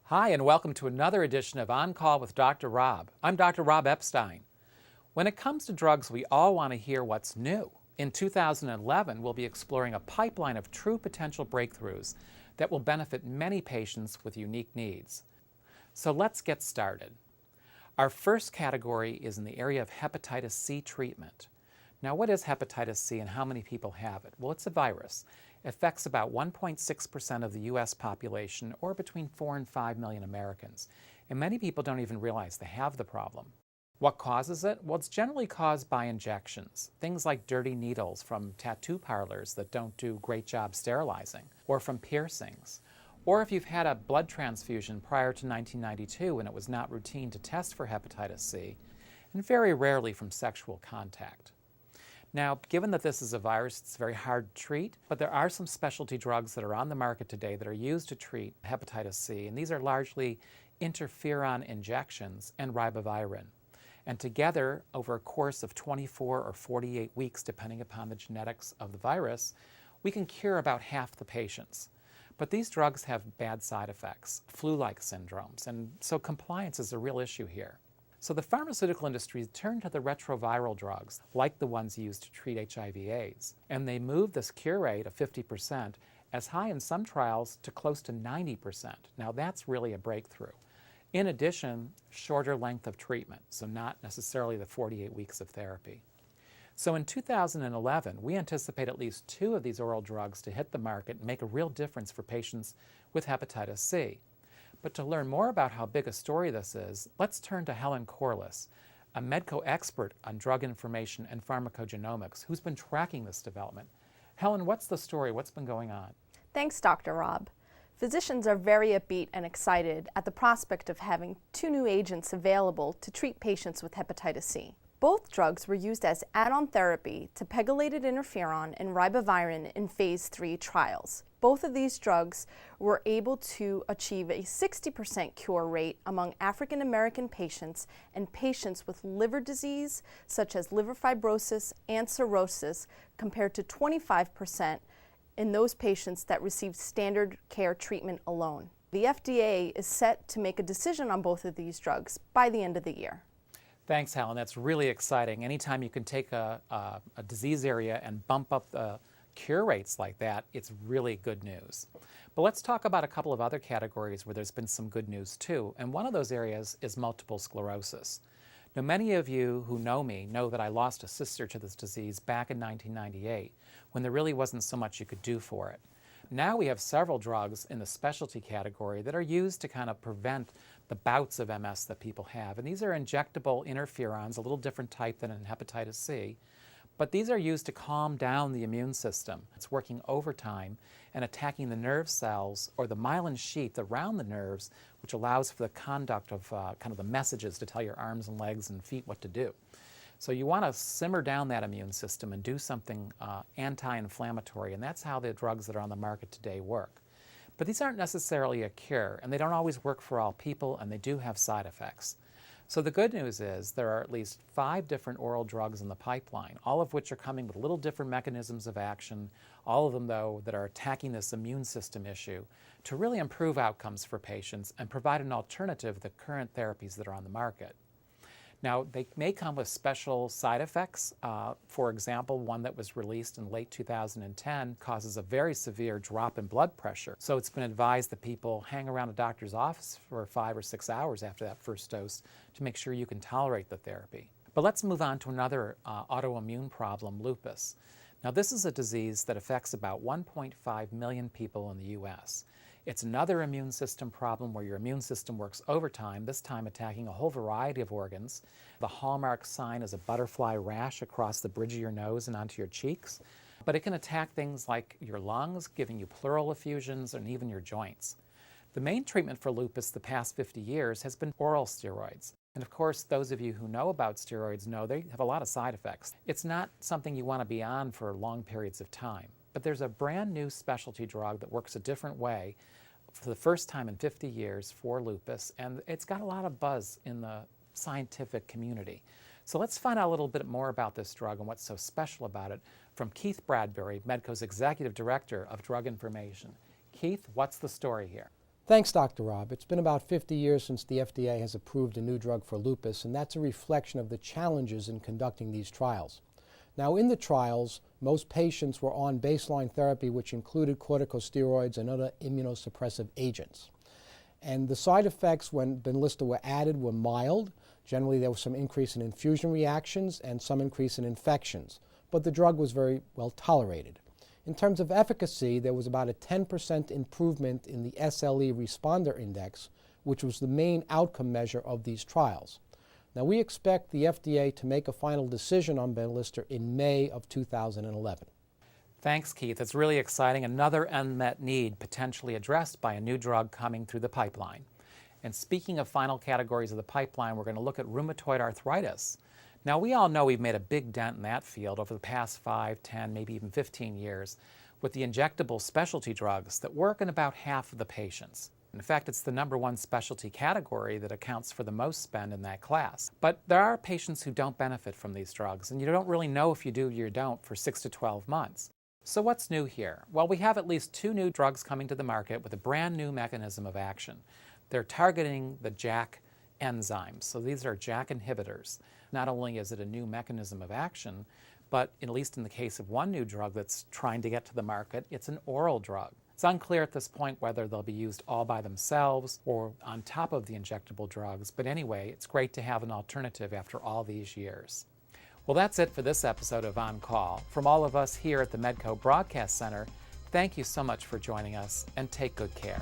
Hi, and welcome to another edition of On Call with Dr. Rob. I'm Dr. Rob Epstein. When it comes to drugs, we all want to hear what's new. In 2011, we'll be exploring a pipeline of true potential breakthroughs that will benefit many patients with unique needs. So let's get started. Our first category is in the area of hepatitis C treatment. Now, what is hepatitis C and how many people have it? Well, it's a virus. It affects about 1.6% of the U.S. population, or between 4 and 5 million Americans. And many people don't even realize they have the problem. What causes it? Well, it's generally caused by injections. Things like dirty needles from tattoo parlors that don't do a great job sterilizing, or from piercings. Or if you've had a blood transfusion prior to 1992 and it was not routine to test for hepatitis C, and very rarely from sexual contact. Now, given that this is a virus, it's very hard to treat, but there are some specialty drugs that are on the market today that are used to treat hepatitis C, and these are largely interferon injections and ribavirin. And together, over a course of 24 or 48 weeks, depending upon the genetics of the virus, we can cure about half the patients. But these drugs have bad side effects, flu-like syndromes, and so compliance is a real issue here. So the pharmaceutical industry turned to the retroviral drugs, like the ones used to treat HIV/AIDS, and they moved this cure rate of 50% as high in some trials to close to 90%. Now that's really a breakthrough. In addition, shorter length of treatment, so not necessarily the 48 weeks of therapy. So in 2011, we anticipate at least 2 of these oral drugs to hit the market and make a real difference for patients with hepatitis C. But to learn more about how big a story this is, let's turn to Helen Corliss, a Medco expert on drug information and pharmacogenomics who's been tracking this development. Helen, what's the story? What's been going on? Thanks, Dr. Rob. Physicians are very upbeat and excited at the prospect of having 2 new agents available to treat patients with hepatitis C. Both drugs were used as add-on therapy to pegylated interferon and ribavirin in phase 3 trials. Both of these drugs were able to achieve a 60% cure rate among African American patients and patients with liver disease, such as liver fibrosis and cirrhosis, compared to 25% in those patients that received standard care treatment alone. The FDA is set to make a decision on both of these drugs by the end of the year. Thanks, Helen. That's really exciting. Anytime you can take a disease area and bump up the cure rates like that, it's really good news. But let's talk about a couple of other categories where there's been some good news too, and one of those areas is multiple sclerosis. Now, many of you who know me know that I lost a sister to this disease back in 1998, when there really wasn't so much you could do for it. Now we have several drugs in the specialty category that are used to kind of prevent the bouts of MS that people have. And these are injectable interferons, a little different type than in hepatitis C. But these are used to calm down the immune system. It's working overtime and attacking the nerve cells or the myelin sheath around the nerves, which allows for the conduct of kind of the messages to tell your arms and legs and feet what to do. So you want to simmer down that immune system and do something anti-inflammatory, and that's how the drugs that are on the market today work. But these aren't necessarily a cure, and they don't always work for all people, and they do have side effects. So the good news is there are at least 5 different oral drugs in the pipeline, all of which are coming with little different mechanisms of action, all of them, though, that are attacking this immune system issue to really improve outcomes for patients and provide an alternative to the current therapies that are on the market. Now, they may come with special side effects. For example, one that was released in late 2010 causes a very severe drop in blood pressure. So it's been advised that people hang around a doctor's office for 5 or 6 hours after that first dose to make sure you can tolerate the therapy. But let's move on to another autoimmune problem, lupus. Now, this is a disease that affects about 1.5 million people in the U.S. It's another immune system problem where your immune system works overtime, this time attacking a whole variety of organs. The hallmark sign is a butterfly rash across the bridge of your nose and onto your cheeks. But it can attack things like your lungs, giving you pleural effusions, and even your joints. The main treatment for lupus the past 50 years has been oral steroids. And of course, those of you who know about steroids know they have a lot of side effects. It's not something you want to be on for long periods of time. But there's a brand new specialty drug that works a different way, for the first time in 50 years for lupus, and it's got a lot of buzz in the scientific community. So let's find out a little bit more about this drug and what's so special about it from Keith Bradbury, Medco's Executive Director of Drug Information. Keith, what's the story here? Thanks, Dr. Rob. It's been about 50 years since the FDA has approved a new drug for lupus, and that's a reflection of the challenges in conducting these trials. Now, in the trials, most patients were on baseline therapy, which included corticosteroids and other immunosuppressive agents. And the side effects when Benlysta were added were mild. Generally, there was some increase in infusion reactions and some increase in infections, but the drug was very well tolerated. In terms of efficacy, there was about a 10% improvement in the SLE responder index, which was the main outcome measure of these trials. Now, we expect the FDA to make a final decision on Benlysta in May of 2011. Thanks, Keith. It's really exciting. Another unmet need potentially addressed by a new drug coming through the pipeline. And speaking of final categories of the pipeline, we're going to look at rheumatoid arthritis. Now, we all know we've made a big dent in that field over the past 5, 10, maybe even 15 years with the injectable specialty drugs that work in about half of the patients. In fact, it's the #1 specialty category that accounts for the most spend in that class. But there are patients who don't benefit from these drugs, and you don't really know if you do or you don't for 6 to 12 months. So what's new here? Well, we have at least 2 new drugs coming to the market with a brand new mechanism of action. They're targeting the JAK enzymes. So these are JAK inhibitors. Not only is it a new mechanism of action, but at least in the case of one new drug that's trying to get to the market, it's an oral drug. It's unclear at this point whether they'll be used all by themselves or on top of the injectable drugs, but anyway, it's great to have an alternative after all these years. Well, that's it for this episode of On Call. From all of us here at the Medco Broadcast Center, thank you so much for joining us, and take good care.